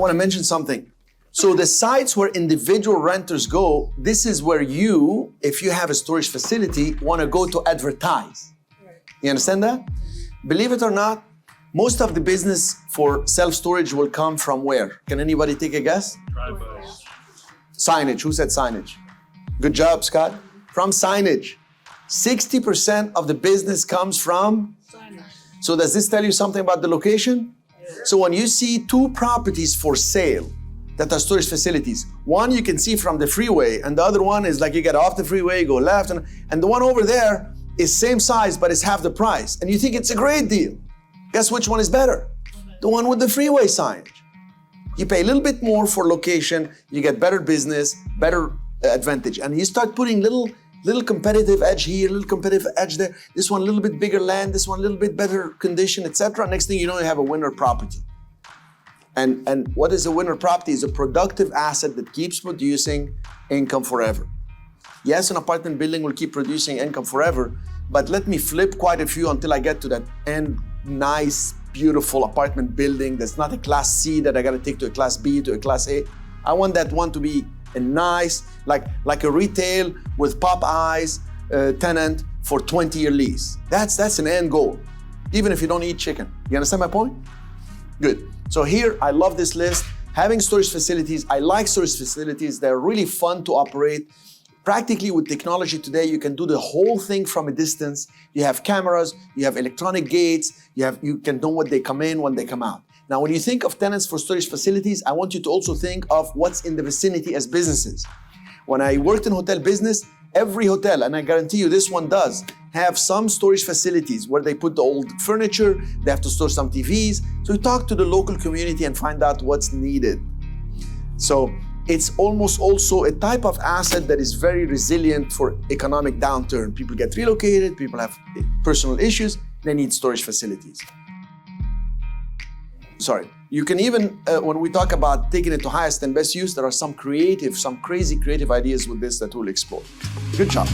want to mention something. So the sites where individual renters go, this is where you, if you have a storage facility, want to go to advertise. You understand that? Believe it or not, most of the business for self-storage will come from where? Can anybody take a guess? Driveways. Signage. Who said signage? Good job, Scott. From signage. 60% of the business comes from signage. So does this tell you something about the location? So when you see two properties for sale that are storage facilities, one you can see from the freeway, and the other one is like you get off the freeway, you go left, and the one over there is same size, but it's half the price. And you think it's a great deal. Guess which one is better? The one with the freeway signage. You pay a little bit more for location, you get better business, better advantage. And you start putting little competitive edge here, little competitive edge there. This one a little bit bigger land, this one a little bit better condition, etc. Next thing you know, you have a winner property. And what is a winner property? Is a productive asset that keeps producing income forever. Yes, an apartment building will keep producing income forever, but let me flip quite a few until I get to that end nice, beautiful apartment building that's not a class C that I gotta take to a class B, to a class A. I want that one to be a nice, like a retail with Popeyes tenant for 20-year lease. That's an end goal, even if you don't eat chicken. You understand my point? Good. So here, I love this list. Having storage facilities, I like storage facilities. They're really fun to operate. Practically with technology today, you can do the whole thing from a distance. You have cameras, you have electronic gates, you can know when they come in, when they come out. Now, when you think of tenants for storage facilities, I want you to also think of what's in the vicinity as businesses. When I worked in hotel business, every hotel, and I guarantee you this one does, have some storage facilities where they put the old furniture, they have to store some TVs. So you talk to the local community and find out what's needed. So it's almost also a type of asset that is very resilient for economic downturn. People get relocated, people have personal issues, they need storage facilities. Sorry, you can even, when we talk about taking it to highest and best use, there are some crazy creative ideas with this that we'll explore. Good job.